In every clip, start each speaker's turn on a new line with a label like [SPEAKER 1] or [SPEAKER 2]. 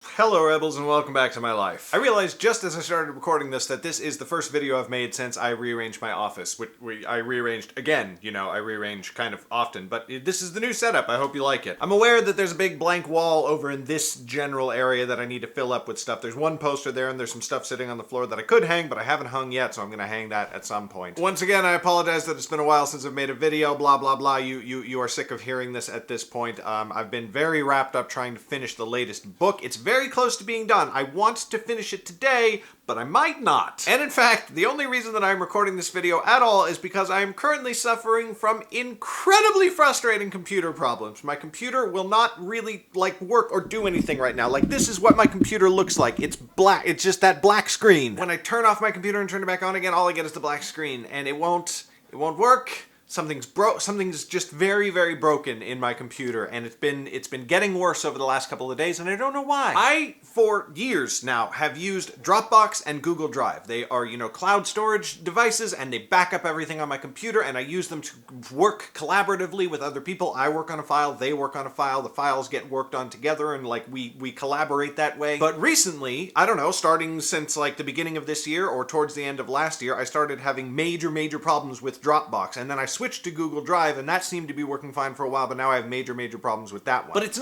[SPEAKER 1] Hello Rebels and welcome back to my life. I realized just as I started recording this that this is the first video I've made since I rearranged my office, which I rearranged again, I rearrange kind of often, but this is the new setup. I hope you like it. I'm aware that there's a big blank wall over in this general area that I need to fill up with stuff. There's one poster there and there's some stuff sitting on the floor that I could hang, but I haven't hung yet, so I'm gonna hang that at some point. Once again, I apologize that it's been a while since I've made a video, blah blah blah. You are sick of hearing this at this point. I've been very wrapped up trying to finish the latest book. It's very close to being done. I want to finish it today, but I might not. And in fact, the only reason that I'm recording this video at all is because I am currently suffering from incredibly frustrating computer problems. My computer will not really work or do anything right now. This is what my computer looks like. It's black. It's just that black screen. When I turn off my computer and turn it back on again, all I get is the black screen, and it won't work. Something's just very, very broken in my computer, and it's been getting worse over the last couple of days, and I don't know why. I, for years now, have used Dropbox and Google Drive. They are, cloud storage devices, and they back up everything on my computer, and I use them to work collaboratively with other people. I work on a file, they work on a file, the files get worked on together, and we collaborate that way. But recently, I don't know, starting since the beginning of this year or towards the end of last year, I started having major problems with Dropbox, and then I switched to Google Drive, and that seemed to be working fine for a while, but now I have major problems with that one. But it's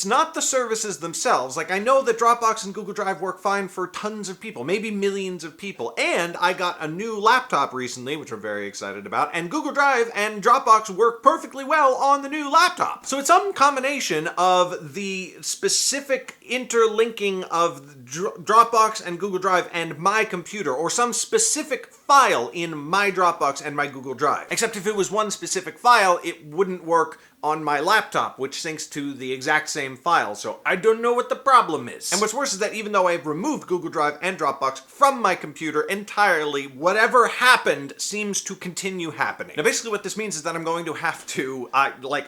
[SPEAKER 1] not the services themselves. I know that Dropbox and Google Drive work fine for tons of people, maybe millions of people, and I got a new laptop recently, which I'm very excited about, and Google Drive and Dropbox work perfectly well on the new laptop. So it's some combination of the specific interlinking of Dropbox and Google Drive and my computer, or some specific file in my Dropbox and my Google Drive. Except if it was one specific file, it wouldn't work on my laptop, which syncs to the exact same file, so I don't know what the problem is. And what's worse is that even though I've removed Google Drive and Dropbox from my computer entirely, whatever happened seems to continue happening. Now basically what this means is that I'm going to have to,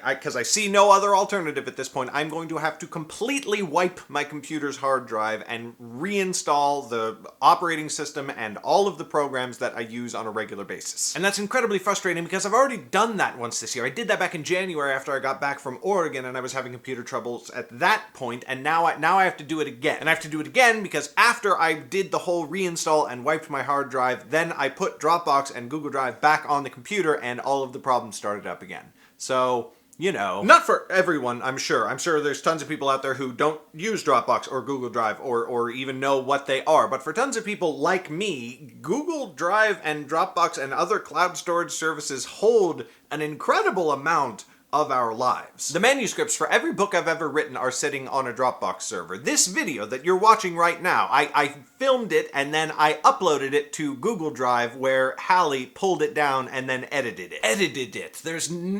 [SPEAKER 1] because I see no other alternative at this point, I'm going to have to completely wipe my computer's hard drive and reinstall the operating system and all of the programs that I use on a regular basis. And that's incredibly frustrating because I've already done that once this year. I did that back in January after I got back from Oregon, and I was having computer troubles at that point, and now I have to do it again. And I have to do it again because after I did the whole reinstall and wiped my hard drive, then I put Dropbox and Google Drive back on the computer, and all of the problems started up again. So, not for everyone, I'm sure. I'm sure there's tons of people out there who don't use Dropbox or Google Drive or even know what they are. But for tons of people like me, Google Drive and Dropbox and other cloud storage services hold an incredible amount of our lives. The manuscripts for every book I've ever written are sitting on a Dropbox server. This video that you're watching right now, I filmed it and then I uploaded it to Google Drive where Hallie pulled it down and then edited it.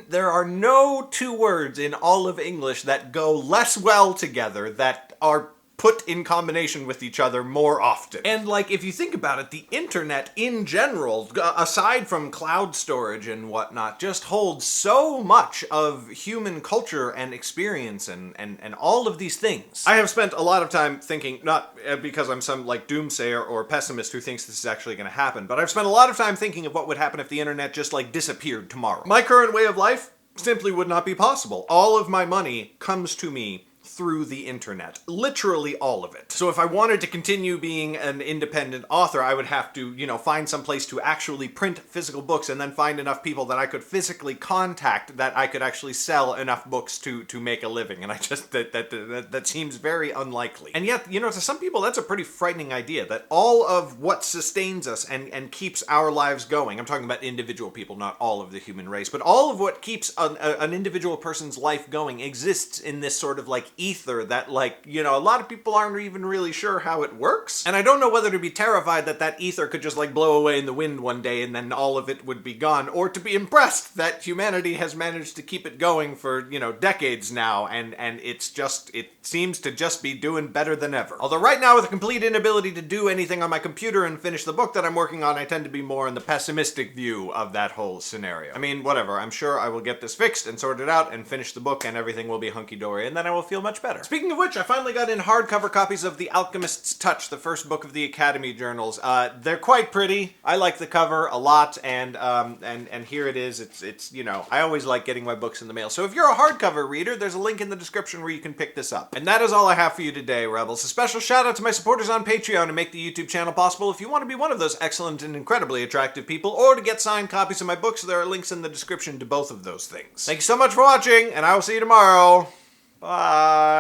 [SPEAKER 1] There are no two words in all of English that go less well together, that are put in combination with each other more often. And if you think about it, the internet in general, aside from cloud storage and whatnot, just holds so much of human culture and experience and all of these things. I have spent a lot of time thinking, not because I'm some doomsayer or pessimist who thinks this is actually going to happen, but I've spent a lot of time thinking of what would happen if the internet just disappeared tomorrow. My current way of life simply would not be possible. All of my money comes to me through the internet. Literally all of it. So if I wanted to continue being an independent author, I would have to, find some place to actually print physical books and then find enough people that I could physically contact that I could actually sell enough books to make a living. And I just, that seems very unlikely. And yet, to some people that's a pretty frightening idea, that all of what sustains us and keeps our lives going, I'm talking about individual people, not all of the human race, but all of what keeps an individual person's life going exists in this sort of ether that a lot of people aren't even really sure how it works. And I don't know whether to be terrified that that ether could just blow away in the wind one day and then all of it would be gone, or to be impressed that humanity has managed to keep it going for, decades now, and it seems to just be doing better than ever. Although right now, with a complete inability to do anything on my computer and finish the book that I'm working on, I tend to be more in the pessimistic view of that whole scenario. I mean, whatever, I'm sure I will get this fixed and sorted out and finish the book and everything will be hunky-dory, and then I will feel much
[SPEAKER 2] much better.
[SPEAKER 1] Speaking of which, I finally got in hardcover copies of The Alchemist's Touch, the first book of the Academy journals. They're quite pretty. I like the cover a lot, and here it is. It's you know, I always like getting my books in the mail. So if you're a hardcover reader, there's a link in the description where you can pick this up. And that is all I have for you today, Rebels. A special shout out to my supporters on Patreon who make the YouTube channel possible. If you want to be one of those excellent and incredibly attractive people, or to get signed copies of my books, there are links in the description to both of those things. Thank you so much for watching, and I will see you tomorrow. Bye.